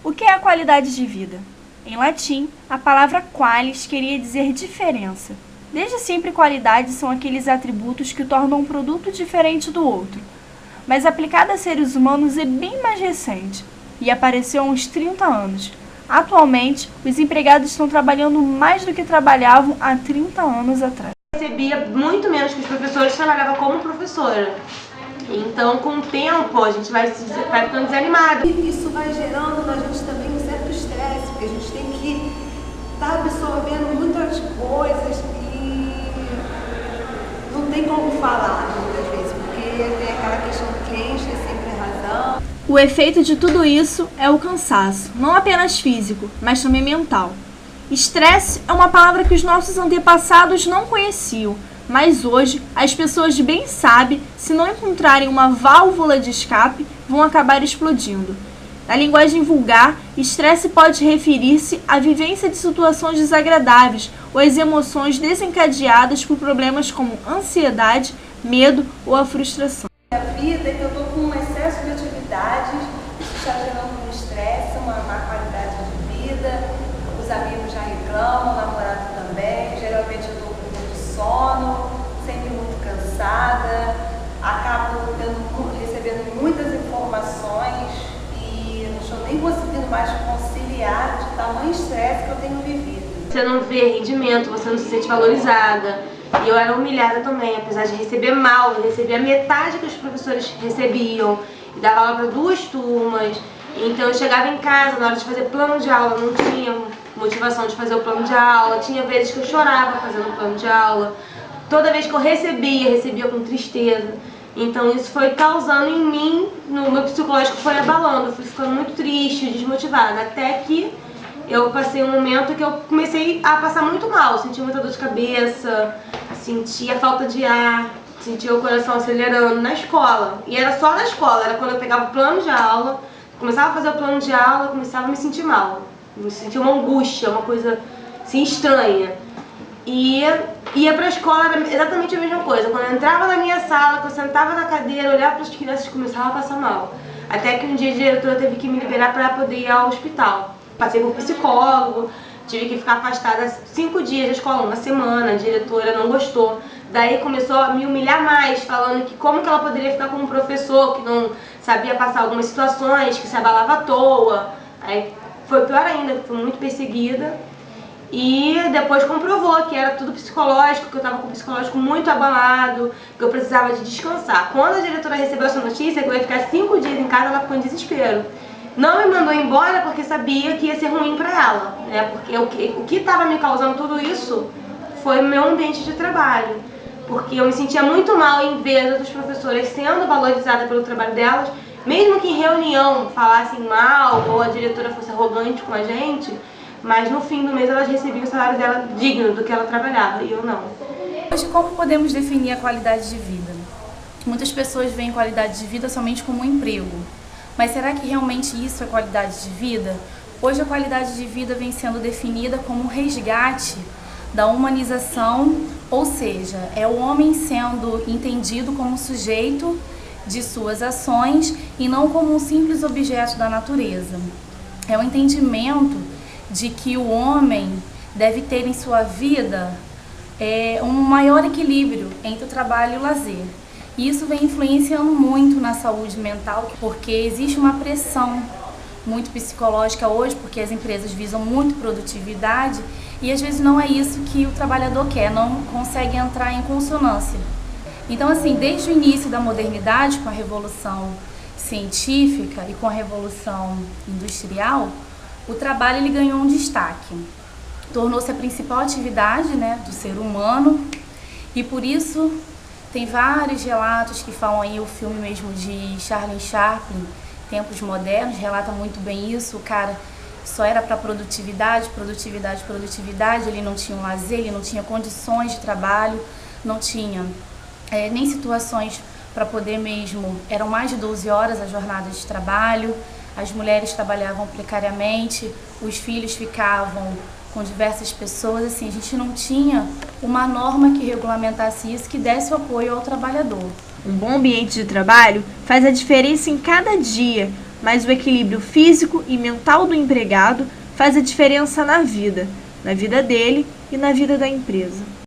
O que é a qualidade de vida? Em latim, a palavra qualis queria dizer diferença. Desde sempre, qualidades são aqueles atributos que tornam um produto diferente do outro. Mas aplicada a seres humanos é bem mais recente e apareceu há uns 30 anos. Atualmente, os empregados estão trabalhando mais do que trabalhavam há 30 anos atrás. Eu recebia muito menos que os professores, trabalhava como professora. Então, com o tempo, a gente vai ficando desanimado. E isso vai gerando na gente também um certo estresse, porque a gente tem que estar absorvendo muitas coisas e não tem como falar muitas vezes, porque tem aquela questão do cliente ter sempre razão. O efeito de tudo isso é o cansaço, não apenas físico, mas também mental. Estresse é uma palavra que os nossos antepassados não conheciam, mas hoje as pessoas bem sabem, se não encontrarem uma válvula de escape, vão acabar explodindo. Na linguagem vulgar, estresse pode referir-se à vivência de situações desagradáveis ou às emoções desencadeadas por problemas como ansiedade, medo ou a frustração. A vida é que eu estou com um excesso de atividades, isso está gerando um estresse, uma má qualidade de vida, os amigos já reclamam, o namorado também, geralmente eu estou com muito sono, sempre muito cansada, acabo recebendo muitas informações e não estou nem conseguindo mais conciliar de tamanho estresse que eu tenho vivido. Você não vê rendimento, você não se sente valorizada. E eu era humilhada também, apesar de receber mal, eu recebia metade que os professores recebiam. E dava aula para 2 turmas. Então eu chegava em casa, na hora de fazer plano de aula, não tinha motivação de fazer o plano de aula. Tinha vezes que eu chorava fazendo o plano de aula. Toda vez que eu recebia com tristeza. Então isso foi causando em mim, no meu psicológico foi abalando. Eu fui ficando muito triste, desmotivada. Até que eu passei um momento que eu comecei a passar muito mal. Sentia muita dor de cabeça, sentia falta de ar, sentia o coração acelerando na escola. E era só na escola, era quando eu pegava o plano de aula, começava a fazer o plano de aula, começava a me sentir mal. Me sentia uma angústia, uma coisa assim estranha. E ia pra escola, era exatamente a mesma coisa. Quando eu entrava na minha sala, que eu sentava na cadeira, olhava para as crianças, começava a passar mal. Até que um dia a diretora teve que me liberar para poder ir ao hospital. Passei por psicólogo, tive que ficar afastada 5 dias da escola, 1 semana, a diretora não gostou. Daí começou a me humilhar mais, falando que como que ela poderia ficar com um professor que não sabia passar algumas situações, que se abalava à toa. Aí foi pior ainda, fui muito perseguida. E depois comprovou que era tudo psicológico, que eu estava com o psicológico muito abalado, que eu precisava de descansar. Quando a diretora recebeu essa notícia, que eu ia ficar 5 dias em casa, ela ficou em desespero. Não me mandou embora porque sabia que ia ser ruim para ela, né? Porque o que estava me causando tudo isso foi o meu ambiente de trabalho. Porque eu me sentia muito mal em ver as outras professoras sendo valorizadas pelo trabalho delas, mesmo que em reunião falassem mal ou a diretora fosse arrogante com a gente, mas no fim do mês elas recebiam o salário dela digno do que ela trabalhava, e eu não. Hoje, como podemos definir a qualidade de vida? Muitas pessoas veem qualidade de vida somente como um emprego. Mas será que realmente isso é qualidade de vida? Hoje a qualidade de vida vem sendo definida como um resgate da humanização, ou seja, é o homem sendo entendido como sujeito de suas ações e não como um simples objeto da natureza. É o entendimento de que o homem deve ter em sua vida um maior equilíbrio entre o trabalho e o lazer. E isso vem influenciando muito na saúde mental, porque existe uma pressão muito psicológica hoje, porque as empresas visam muito produtividade e às vezes não é isso que o trabalhador quer, não consegue entrar em consonância. Então, assim, desde o início da modernidade, com a revolução científica e com a revolução industrial, o trabalho ele ganhou um destaque. Tornou-se a principal atividade, né, do ser humano e por isso tem vários relatos que falam aí, o filme mesmo de Charlie Chaplin, Tempos Modernos, relata muito bem isso. O cara só era para produtividade, produtividade, produtividade, ele não tinha um lazer, ele não tinha condições de trabalho, não tinha nem situações para poder mesmo, eram mais de 12 horas a jornada de trabalho, as mulheres trabalhavam precariamente, os filhos ficavam com diversas pessoas, assim, a gente não tinha uma norma que regulamentasse isso, que desse o apoio ao trabalhador. Um bom ambiente de trabalho faz a diferença em cada dia, mas o equilíbrio físico e mental do empregado faz a diferença na vida dele e na vida da empresa.